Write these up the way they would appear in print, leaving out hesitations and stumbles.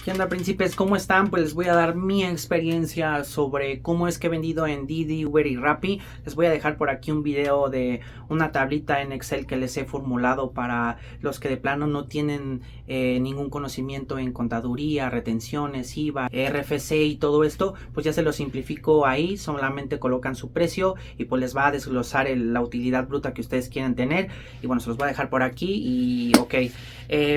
¿Qué onda, príncipes? ¿Cómo están? Pues les voy a dar mi experiencia sobre cómo es que he vendido en Didi, Uber y Rappi. Les voy a dejar por aquí un video de una tablita en Excel que les he formulado para los que de plano no tienen ningún conocimiento en contaduría, retenciones, IVA, RFC y todo esto. Pues ya se lo simplifico ahí, solamente colocan su precio y pues les va a desglosar la utilidad bruta que ustedes quieren tener. Y bueno, se los voy a dejar por aquí y ok.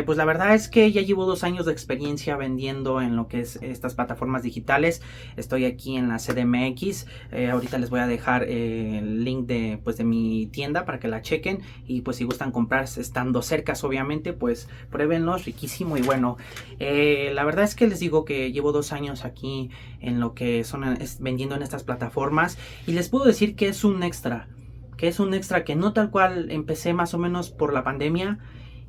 Pues la verdad es que ya llevo 2 años de experiencia vendiendo en lo que es estas plataformas digitales. Estoy aquí en la CDMX. Ahorita les voy a dejar el link de mi tienda para que la chequen. Y pues si gustan comprar estando cercas, obviamente, pues pruébenlos, riquísimo. Y bueno, la verdad es que les digo que llevo 2 años aquí en lo que son vendiendo en estas plataformas. Y les puedo decir que es un extra. Que no tal cual empecé más o menos por la pandemia.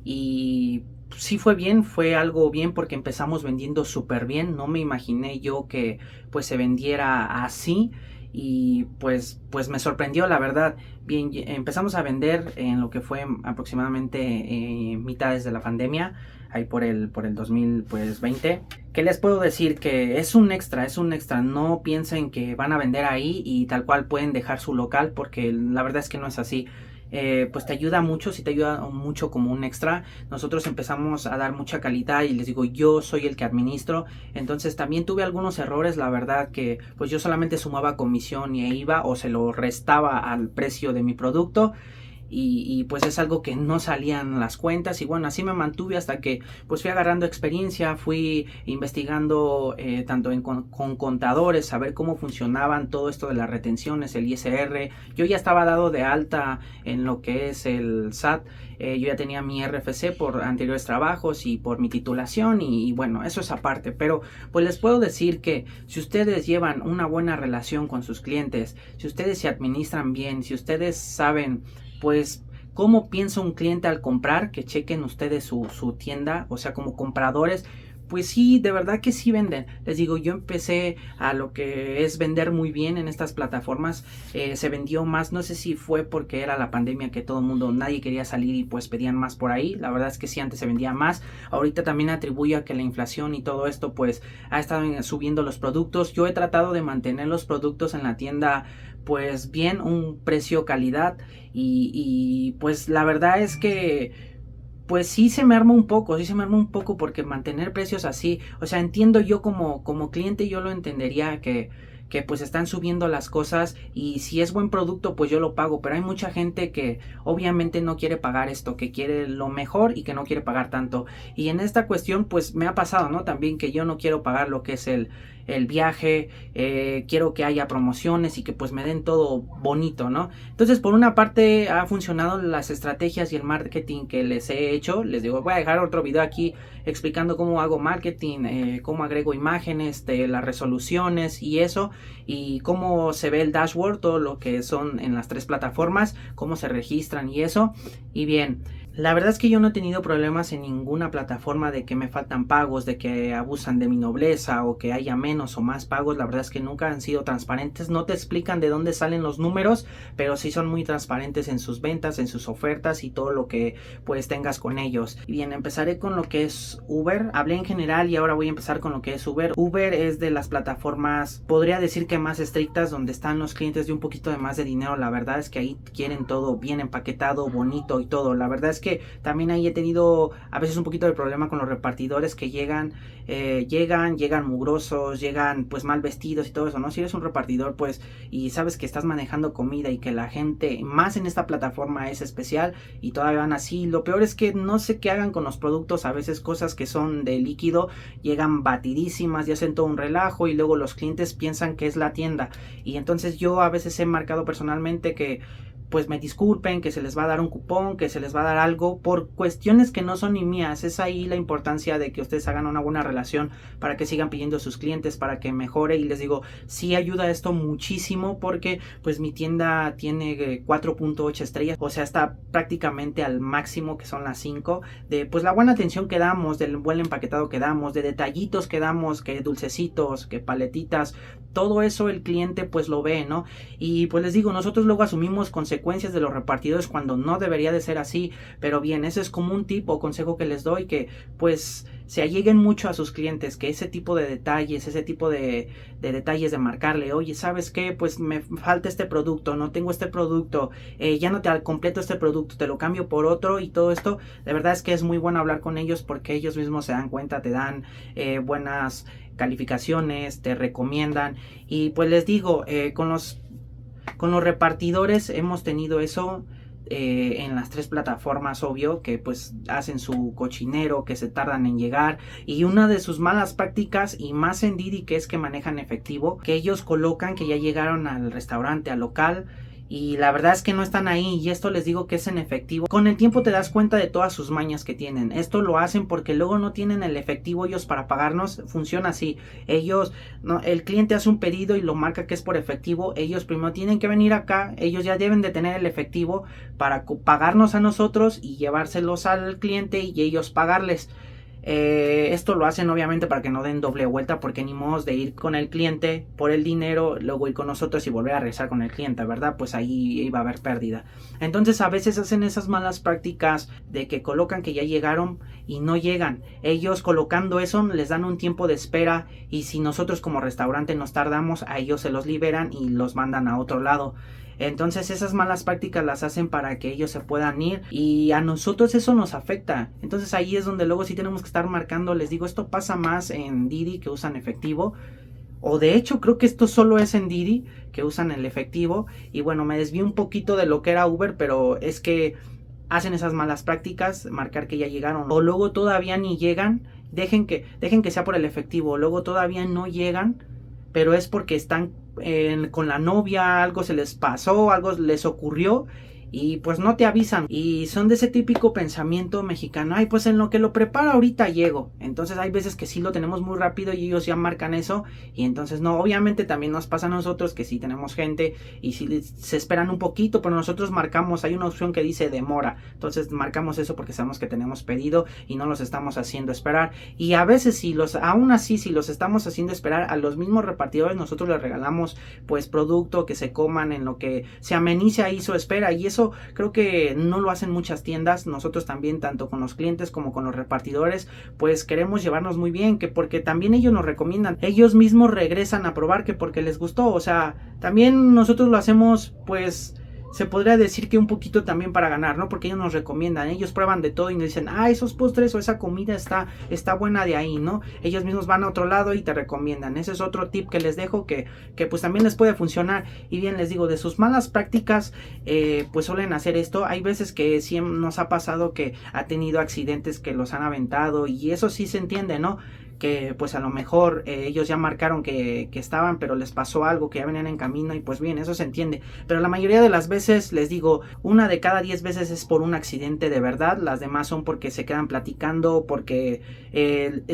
Y sí fue bien, fue algo bien porque empezamos vendiendo súper bien. No me imaginé yo que pues se vendiera así y pues me sorprendió, la verdad. Bien, empezamos a vender en lo que fue aproximadamente mitades de la pandemia, ahí por el 2020. ¿Qué les puedo decir? Que es un extra. No piensen que van a vender ahí y tal cual pueden dejar su local, porque la verdad es que no es así. Pues te ayuda mucho, sí te ayuda mucho como un extra. Nosotros empezamos a dar mucha calidad y les digo, yo soy el que administro, entonces también tuve algunos errores, la verdad, que pues yo solamente sumaba comisión y IVA o se lo restaba al precio de mi producto. Y pues es algo que no salían las cuentas y bueno, así me mantuve hasta que pues fui agarrando experiencia, fui investigando tanto con contadores, saber cómo funcionaban todo esto de las retenciones, el ISR. Yo ya estaba dado de alta en lo que es el SAT. Yo ya tenía mi RFC por anteriores trabajos y por mi titulación y bueno, eso es aparte, pero pues les puedo decir que si ustedes llevan una buena relación con sus clientes, si ustedes se administran bien, si ustedes saben pues cómo piensa un cliente al comprar, que chequen ustedes su tienda, o sea, como compradores, pues sí, de verdad que sí venden. Les digo, yo empecé a lo que es vender muy bien en estas plataformas. Se vendió más, no sé si fue porque era la pandemia que todo el mundo, nadie quería salir y pues pedían más por ahí. La verdad es que sí, antes se vendía más. Ahorita también atribuyo a que la inflación y todo esto pues ha estado subiendo los productos. Yo he tratado de mantener los productos en la tienda pues bien, un precio calidad y pues la verdad es que pues sí se me arma un poco porque mantener precios así, o sea, entiendo yo como cliente, yo lo entendería que pues están subiendo las cosas y si es buen producto pues yo lo pago, pero hay mucha gente que obviamente no quiere pagar esto, que quiere lo mejor y que no quiere pagar tanto. Y en esta cuestión pues me ha pasado, ¿no? También que yo no quiero pagar lo que es el viaje, quiero que haya promociones y que pues me den todo bonito, ¿no? Entonces por una parte ha funcionado las estrategias y el marketing que les he hecho. Les digo, voy a dejar otro video aquí explicando cómo hago marketing, cómo agrego imágenes de las resoluciones y eso, y cómo se ve el dashboard, todo lo que son en las 3 plataformas, cómo se registran y eso. Y bien, la verdad es que yo no he tenido problemas en ninguna plataforma de que me faltan pagos, de que abusan de mi nobleza o que haya menos o más pagos. La verdad es que nunca han sido transparentes, no te explican de dónde salen los números, pero sí son muy transparentes en sus ventas, en sus ofertas y todo lo que pues tengas con ellos. Bien, empezaré con lo que es Uber. Hablé en general y ahora voy a empezar con lo que es Uber. Uber es de las plataformas, podría decir que más estrictas, donde están los clientes de un poquito de más de dinero. La verdad es que ahí quieren todo bien empaquetado, bonito y todo. La verdad es que también ahí he tenido a veces un poquito de problema con los repartidores que llegan mugrosos, llegan pues mal vestidos y todo eso, ¿no? Si eres un repartidor pues y sabes que estás manejando comida y que la gente más en esta plataforma es especial y todavía van así, lo peor es que no sé qué hagan con los productos. A veces cosas que son de líquido llegan batidísimas y hacen todo un relajo y luego los clientes piensan que es la tienda y entonces yo a veces he marcado personalmente que pues me disculpen, que se les va a dar un cupón, que se les va a dar algo por cuestiones que no son ni mías. Es ahí la importancia de que ustedes hagan una buena relación para que sigan pidiendo a sus clientes, para que mejore. Y les digo, sí ayuda esto muchísimo porque pues mi tienda tiene 4.8 estrellas, o sea, está prácticamente al máximo, que son las 5, de pues la buena atención que damos, del buen empaquetado que damos, de detallitos que damos, que dulcecitos, que paletitas, todo eso el cliente pues lo ve, ¿no? Y pues les digo, nosotros luego asumimos consecuencias consecuencias de los repartidores cuando no debería de ser así. Pero bien, ese es como un tip o consejo que les doy, que pues se alleguen mucho a sus clientes, que ese tipo de detalles, ese tipo de detalles de marcarle, oye, ¿sabes qué? Pues me falta este producto, no tengo este producto, ya no te completo este producto, te lo cambio por otro, y todo esto, de verdad es que es muy bueno hablar con ellos porque ellos mismos se dan cuenta, te dan buenas calificaciones, te recomiendan. Y pues les digo, con los repartidores hemos tenido eso en las 3 plataformas, obvio, que pues hacen su cochinero, que se tardan en llegar. Y una de sus malas prácticas, y más en Didi, que es que manejan efectivo, que ellos colocan que ya llegaron al restaurante, al local, y la verdad es que no están ahí, y esto les digo que es en efectivo. Con el tiempo te das cuenta de todas sus mañas que tienen. Esto lo hacen porque luego no tienen el efectivo ellos para pagarnos. Funciona así: ellos, no, el cliente hace un pedido y lo marca que es por efectivo, ellos primero tienen que venir acá, ellos ya deben de tener el efectivo para pagarnos a nosotros y llevárselos al cliente y ellos pagarles. Esto lo hacen obviamente para que no den doble vuelta, porque ni modo de ir con el cliente por el dinero, luego ir con nosotros y volver a regresar con el cliente, ¿verdad? Pues ahí iba a haber pérdida. Entonces a veces hacen esas malas prácticas de que colocan que ya llegaron y no llegan. Ellos colocando eso les dan un tiempo de espera, y si nosotros como restaurante nos tardamos, a ellos se los liberan y los mandan a otro lado. Entonces esas malas prácticas las hacen para que ellos se puedan ir, y a nosotros eso nos afecta. Entonces ahí es donde luego sí tenemos que estar marcando. Les digo, esto pasa más en Didi, que usan efectivo, o de hecho creo que esto solo es en Didi, que usan el efectivo. Y bueno, me desvío un poquito de lo que era Uber, pero es que hacen esas malas prácticas, marcar que ya llegaron, o luego todavía ni llegan. Dejen que sea por el efectivo, luego todavía no llegan, pero es porque están con la novia, algo se les pasó, algo les ocurrió, y pues no te avisan, y son de ese típico pensamiento mexicano: ay, pues en lo que lo preparo ahorita llego. Entonces hay veces que sí lo tenemos muy rápido y ellos ya marcan eso, y entonces no. Obviamente también nos pasa a nosotros que sí tenemos gente y sí se esperan un poquito, pero nosotros marcamos, hay una opción que dice demora, entonces marcamos eso porque sabemos que tenemos pedido y no los estamos haciendo esperar. Y a veces aún así, si los estamos haciendo esperar, a los mismos repartidores nosotros les regalamos pues producto que se coman en lo que se ameniza ahí su espera, y eso creo que no lo hacen muchas tiendas. Nosotros también, tanto con los clientes como con los repartidores, pues queremos llevarnos muy bien, que porque también ellos nos recomiendan, ellos mismos regresan a probar, que porque les gustó. O sea, también nosotros lo hacemos, pues se podría decir que un poquito también para ganar, ¿no? Porque ellos nos recomiendan, ellos prueban de todo y nos dicen: ah, esos postres o esa comida está buena de ahí, ¿no? Ellos mismos van a otro lado y te recomiendan. Ese es otro tip que les dejo, que pues también les puede funcionar. Y bien, les digo, de sus malas prácticas, pues suelen hacer esto. Hay veces que sí nos ha pasado que ha tenido accidentes que los han aventado, y eso sí se entiende, ¿no? Que pues a lo mejor ellos ya marcaron que estaban, pero les pasó algo, que ya venían en camino, y pues bien, eso se entiende. Pero la mayoría de las veces, les digo, una de cada 10 veces es por un accidente de verdad. Las demás son porque se quedan platicando, porque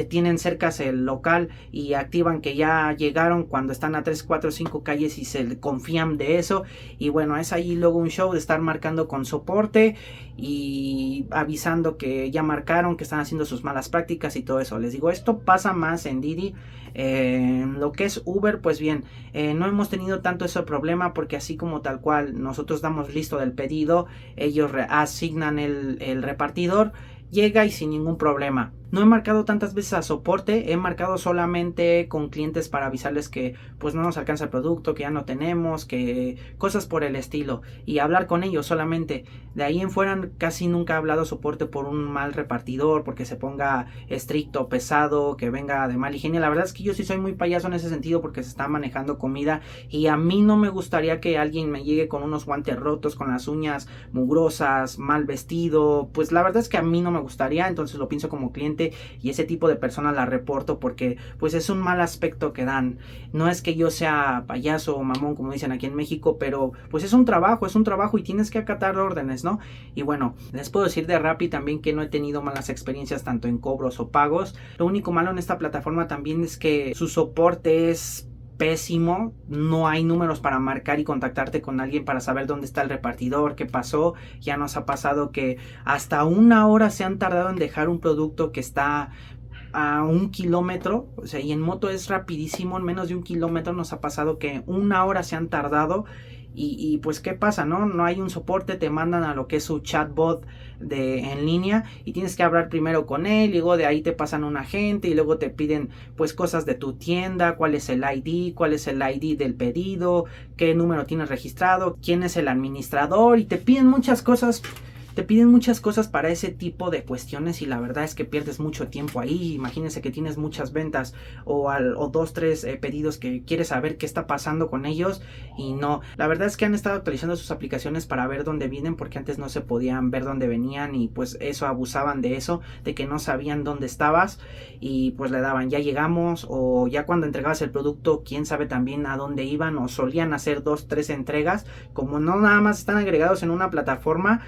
tienen cercas el local y activan que ya llegaron cuando están a 3, 4, 5 calles y se confían de eso. Y bueno, es ahí luego un show de estar marcando con soporte y avisando que ya marcaron, que están haciendo sus malas prácticas y todo eso. Les digo, esto pasa más en Didi. Lo que es Uber, pues bien, no hemos tenido tanto ese problema, porque así como tal cual nosotros damos listo del pedido, ellos asignan el repartidor, llega y sin ningún problema. No he marcado tantas veces a soporte, he marcado solamente con clientes para avisarles que pues no nos alcanza el producto, que ya no tenemos, que cosas por el estilo, y hablar con ellos solamente. De ahí en fuera casi nunca he hablado soporte por un mal repartidor, porque se ponga estricto, pesado, que venga de mal higiene. La verdad es que yo sí soy muy payaso en ese sentido, porque se está manejando comida y a mí no me gustaría que alguien me llegue con unos guantes rotos, con las uñas mugrosas, mal vestido. Pues la verdad es que a mí no me gustaría, entonces lo pienso como cliente, y ese tipo de personas la reporto, porque pues es un mal aspecto que dan. No es que yo sea payaso o mamón, como dicen aquí en México, pero pues es un trabajo y tienes que acatar órdenes, ¿no? Y bueno, les puedo decir de Rappi también que no he tenido malas experiencias tanto en cobros o pagos. Lo único malo en esta plataforma también es que su soporte es pésimo. No hay números para marcar y contactarte con alguien para saber dónde está el repartidor, qué pasó. Ya nos ha pasado que hasta 1 hora se han tardado en dejar un producto que está a 1 kilómetro, o sea, y en moto es rapidísimo. En menos de 1 kilómetro nos ha pasado que 1 hora se han tardado, y pues qué pasa, ¿no? No hay un soporte, te mandan a lo que es su chatbot en línea y tienes que hablar primero con él, y luego de ahí te pasan un agente y luego te piden pues cosas de tu tienda, cuál es el ID del pedido, qué número tienes registrado, quién es el administrador, y te piden muchas cosas. Te piden muchas cosas para ese tipo de cuestiones y la verdad es que pierdes mucho tiempo ahí. Imagínense que tienes muchas ventas o dos, tres pedidos que quieres saber qué está pasando con ellos y no. La verdad es que han estado actualizando sus aplicaciones para ver dónde vienen, porque antes no se podían ver dónde venían y pues eso, abusaban de eso, de que no sabían dónde estabas y pues le daban ya llegamos, o ya cuando entregabas el producto quién sabe también a dónde iban, o solían hacer 2, 3 entregas. Como no nada más están agregados en una plataforma,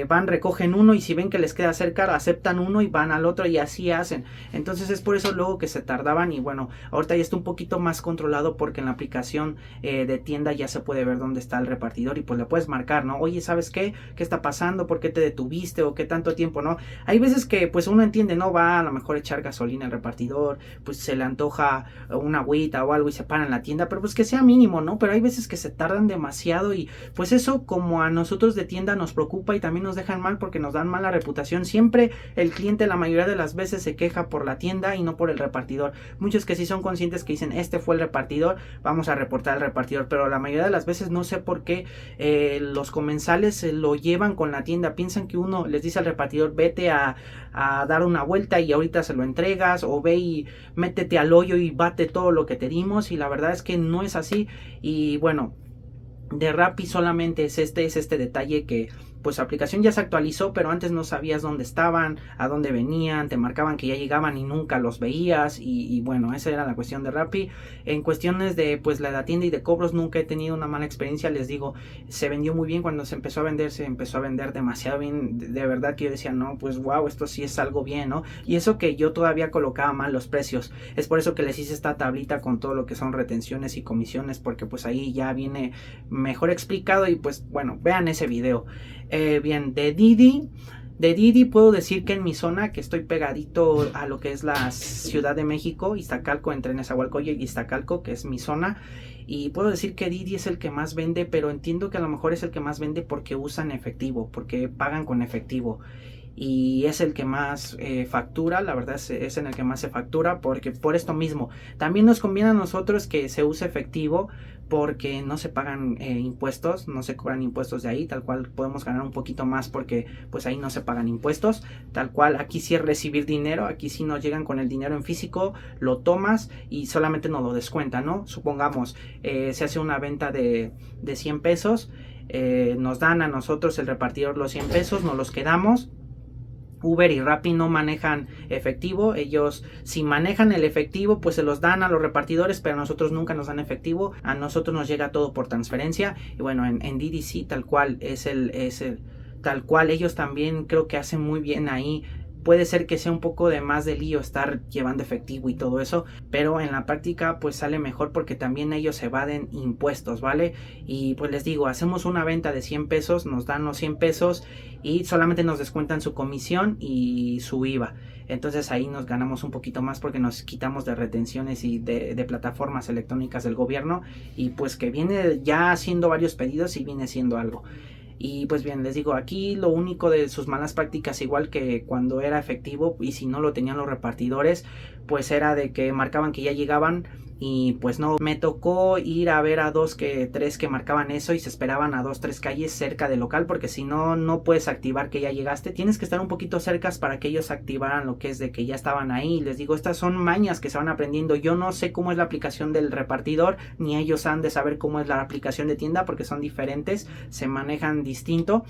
van, recogen uno y si ven que les queda cerca aceptan uno y van al otro y así hacen. Entonces es por eso luego que se tardaban, y bueno, ahorita ya está un poquito más controlado porque en la aplicación de tienda ya se puede ver dónde está el repartidor y pues le puedes marcar, ¿no? Oye, ¿sabes qué? ¿Qué está pasando? ¿Por qué te detuviste? ¿O qué tanto tiempo, no? Hay veces que pues uno entiende, ¿no? Va a lo mejor echar gasolina al repartidor, pues se le antoja una agüita o algo y se para en la tienda, pero pues que sea mínimo, ¿no? Pero hay veces que se tardan demasiado y pues eso como a nosotros de tienda nos preocupa y también nos dejan mal porque nos dan mala reputación. Siempre el cliente la mayoría de las veces se queja por la tienda y no por el repartidor. Muchos que sí son conscientes que dicen este fue el repartidor, vamos a reportar al repartidor, pero la mayoría de las veces no sé por qué los comensales se lo llevan con la tienda, piensan que uno les dice al repartidor vete a dar una vuelta y ahorita se lo entregas, o ve y métete al hoyo y bate todo lo que te dimos, y la verdad es que no es así. Y bueno, de Rappi solamente es este detalle que pues su aplicación ya se actualizó, pero antes no sabías dónde estaban, a dónde venían, te marcaban que ya llegaban y nunca los veías y bueno, esa era la cuestión de Rappi. En cuestiones de pues la tienda y de cobros nunca he tenido una mala experiencia, les digo, se vendió muy bien cuando se empezó a vender demasiado bien, de verdad que yo decía, no, pues wow, esto sí es algo bien, ¿no? Y eso que yo todavía colocaba mal los precios, es por eso que les hice esta tablita con todo lo que son retenciones y comisiones, porque pues ahí ya viene mejor explicado y pues bueno, vean ese video. Bien, de Didi puedo decir que en mi zona, que estoy pegadito a lo que es la Ciudad de México, Iztacalco, entre Nezahualcóyotl y Iztacalco, que es mi zona, y puedo decir que Didi es el que más vende, pero entiendo que a lo mejor es el que más vende porque usan efectivo, porque pagan con efectivo. Y es el que más factura, la verdad es en el que más se factura, porque por esto mismo también nos conviene a nosotros que se use efectivo, porque no se pagan impuestos, no se cobran impuestos de ahí, tal cual podemos ganar un poquito más porque pues ahí no se pagan impuestos, tal cual aquí sí es recibir dinero, aquí sí nos llegan con el dinero en físico, lo tomas y solamente nos lo descuentan, ¿no? Supongamos se hace una venta de 100 pesos, nos dan a nosotros el repartidor los 100 pesos, nos los quedamos. Uber y Rappi no manejan efectivo, ellos si manejan el efectivo pues se los dan a los repartidores, pero a nosotros nunca nos dan efectivo, a nosotros nos llega todo por transferencia. Y bueno, en Didi sí, tal cual es el tal cual, ellos también creo que hacen muy bien ahí. Puede ser que sea un poco de más de lío estar llevando efectivo y todo eso, pero en la práctica pues sale mejor porque también ellos evaden impuestos, ¿vale? Y pues les digo, hacemos una venta de 100 pesos, nos dan los 100 pesos y solamente nos descuentan su comisión y su IVA. Entonces ahí nos ganamos un poquito más porque nos quitamos de retenciones y de plataformas electrónicas del gobierno, y pues que viene ya haciendo varios pedidos y viene siendo algo. Y pues bien, les digo, aquí lo único de sus malas prácticas, igual que cuando era efectivo y si no lo tenían los repartidores, pues era de que marcaban que ya llegaban y pues no, me tocó ir a ver a 2 que 3 que marcaban eso y se esperaban a 2, 3 calles cerca del local, porque si no, no puedes activar que ya llegaste, tienes que estar un poquito cerca para que ellos activaran lo que es de que ya estaban ahí. Les digo, estas son mañas que se van aprendiendo, yo no sé cómo es la aplicación del repartidor, ni ellos han de saber cómo es la aplicación de tienda porque son diferentes, se manejan distinto.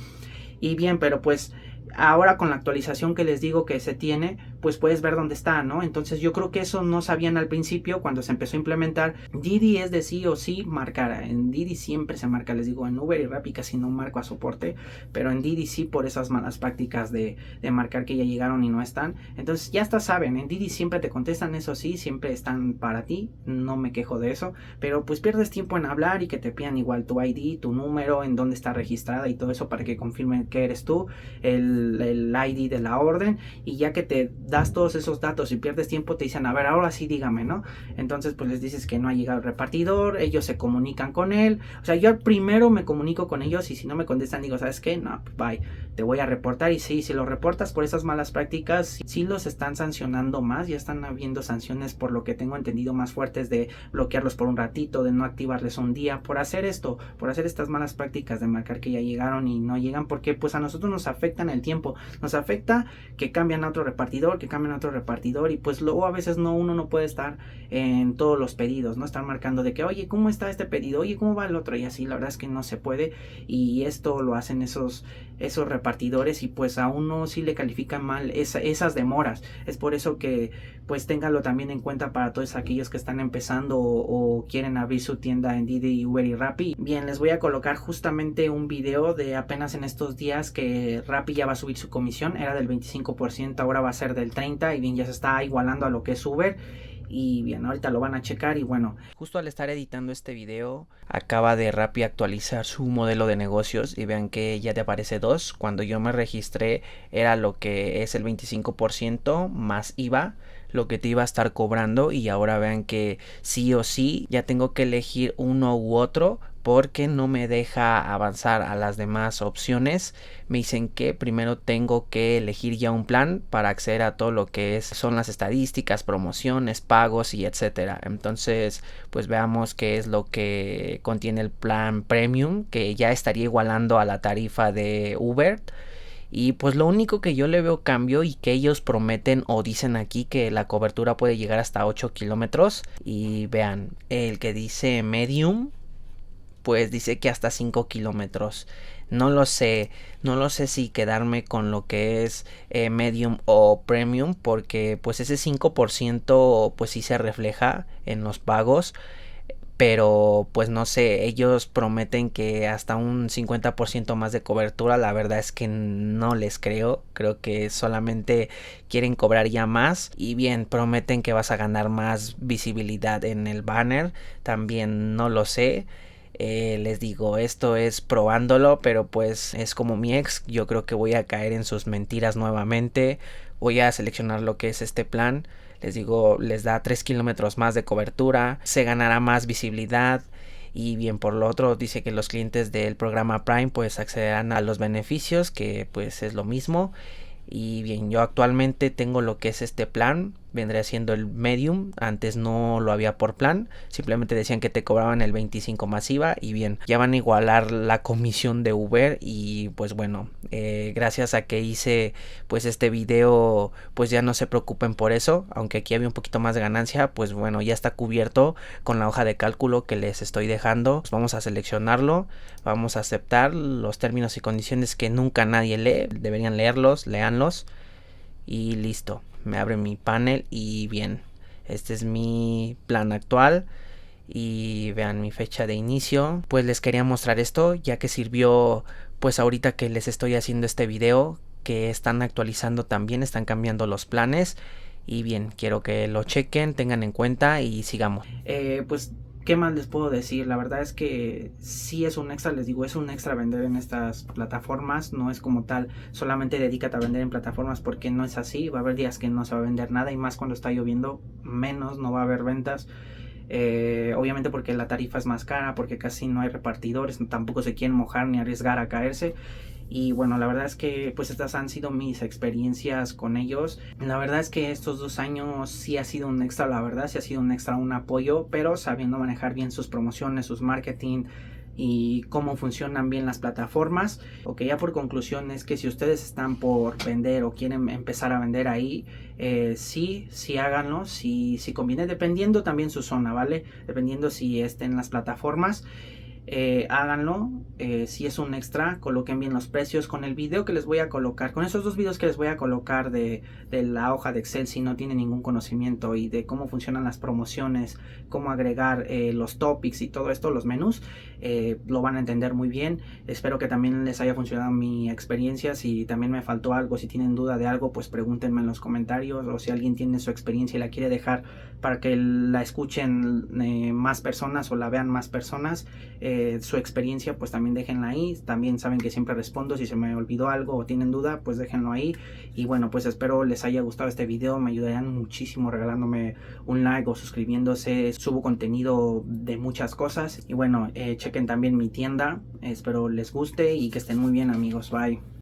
Y bien, pero pues ahora con la actualización que les digo que se tiene, pues puedes ver dónde está, ¿no? Entonces yo creo que eso no sabían al principio cuando se empezó a implementar. Didi es de sí o sí marcar, en Didi siempre se marca, les digo, en Uber y Rappi casi no marco a soporte, pero en Didi sí por esas malas prácticas de marcar que ya llegaron y no están. Entonces ya hasta saben, en Didi siempre te contestan, eso sí, siempre están para ti, no me quejo de eso, pero pues pierdes tiempo en hablar y que te pidan igual tu ID, tu número, en dónde está registrada y todo eso para que confirmen que eres tú, el ID de la orden, y ya que te das todos esos datos y pierdes tiempo, te dicen, a ver, ahora sí dígame, ¿no? Entonces pues les dices que no ha llegado el repartidor, ellos se comunican con él, o sea, yo primero me comunico con ellos y si no me contestan digo, ¿sabes qué? No, pues bye, te voy a reportar. Y sí, si lo reportas por esas malas prácticas, sí los están sancionando más, ya están habiendo sanciones por lo que tengo entendido más fuertes, de bloquearlos por un ratito, de no activarles un día, por hacer esto, por hacer estas malas prácticas de marcar que ya llegaron y no llegan, porque pues a nosotros nos afectan el tiempo, nos afecta que cambian a otro repartidor, y pues luego a veces uno no puede estar en todos los pedidos, no estar marcando de que, oye, ¿cómo está este pedido? Oye, ¿cómo va el otro? Y así la verdad es que no se puede, y esto lo hacen esos repartidores y pues a uno sí le califican mal esas demoras. Es por eso que pues ténganlo también en cuenta para todos aquellos que están empezando o quieren abrir su tienda en Didi, Uber y Rappi. Bien, les voy a colocar justamente un video de apenas en estos días que Rappi ya va a subir su comisión, era del 25%, ahora va a ser del 30%, y bien, ya se está igualando a lo que es Uber. Y bien, ahorita lo van a checar y bueno, justo al estar editando este video, acaba de Rappi actualizar su modelo de negocios y vean que ya te aparece 2. Cuando yo me registré era lo que es el 25% más IVA, lo que te iba a estar cobrando, y ahora vean que sí o sí ya tengo que elegir uno u otro porque no me deja avanzar a las demás opciones. Me dicen que primero tengo que elegir ya un plan para acceder a todo lo que son las estadísticas, promociones, pagos y etcétera. Entonces pues veamos qué es lo que contiene el plan premium, que ya estaría igualando a la tarifa de Uber. Y pues lo único que yo le veo cambio y que ellos prometen o dicen aquí, que la cobertura puede llegar hasta 8 kilómetros. Y vean, el que dice medium pues dice que hasta 5 kilómetros. No lo sé si quedarme con lo que es medium o premium, porque pues ese 5% pues sí se refleja en los pagos. Pero pues no sé, ellos prometen que hasta un 50% más de cobertura. La verdad es que no les creo que solamente quieren cobrar ya más. Y bien, prometen que vas a ganar más visibilidad en el banner, también no lo sé. Les digo, esto es probándolo, pero pues es como mi ex, yo creo que voy a caer en sus mentiras nuevamente. Voy a seleccionar lo que es este plan. Les digo, les da 3 kilómetros más de cobertura, se ganará más visibilidad. Y bien, por lo otro dice que los clientes del programa Prime pues accederán a los beneficios, que pues es lo mismo. Y bien, yo actualmente tengo lo que es este plan, vendría siendo el medium. Antes no lo había por plan, simplemente decían que te cobraban el 25 más IVA. Y bien, ya van a igualar la comisión de Uber. Y pues bueno, gracias a que hice pues este video, pues ya no se preocupen por eso. Aunque aquí había un poquito más de ganancia, pues bueno, ya está cubierto con la hoja de cálculo que les estoy dejando. Pues vamos a seleccionarlo, vamos a aceptar los términos y condiciones que nunca nadie lee, deberían leerlos, leanlos. Y listo, me abre mi panel y bien, este es mi plan actual. Y vean mi fecha de inicio. Pues les quería mostrar esto, ya que sirvió pues ahorita que les estoy haciendo este video, que están actualizando también, están cambiando los planes. Y bien, quiero que lo chequen, tengan en cuenta y sigamos. Pues ¿qué más les puedo decir? La verdad es que sí es un extra, les digo, es un extra vender en estas plataformas. No es como tal, solamente dedícate a vender en plataformas, porque no es así. Va a haber días que no se va a vender nada, y más cuando está lloviendo, menos no va a haber ventas. Obviamente porque la tarifa es más cara, porque casi no hay repartidores, tampoco se quieren mojar ni arriesgar a caerse. Y bueno, la verdad es que pues estas han sido mis experiencias con ellos. La verdad es que estos 2 años sí ha sido un extra, la verdad sí ha sido un extra, un apoyo, pero sabiendo manejar bien sus promociones, sus marketing y cómo funcionan bien las plataformas. Ok, ya por conclusión es que si ustedes están por vender o quieren empezar a vender ahí, sí háganlo, si conviene, dependiendo también su zona, ¿vale? Dependiendo si estén en las plataformas. Háganlo, si es un extra, coloquen bien los precios. Con el video que les voy a colocar, con esos 2 videos que les voy a colocar de la hoja de Excel, si no tienen ningún conocimiento y de cómo funcionan las promociones, cómo agregar los topics y todo esto, los menús, lo van a entender muy bien. Espero que también les haya funcionado mi experiencia. Si también me faltó algo, si tienen duda de algo, pues pregúntenme en los comentarios, o si alguien tiene su experiencia y la quiere dejar para que la escuchen más personas o la vean más personas, su experiencia, pues también déjenla ahí. También saben que siempre respondo. Si se me olvidó algo o tienen duda, pues déjenlo ahí. Y bueno, pues espero les haya gustado este video. Me ayudarían muchísimo regalándome un like o suscribiéndose. Subo contenido de muchas cosas. Y bueno, chequen también mi tienda. Espero les guste y que estén muy bien, amigos. Bye.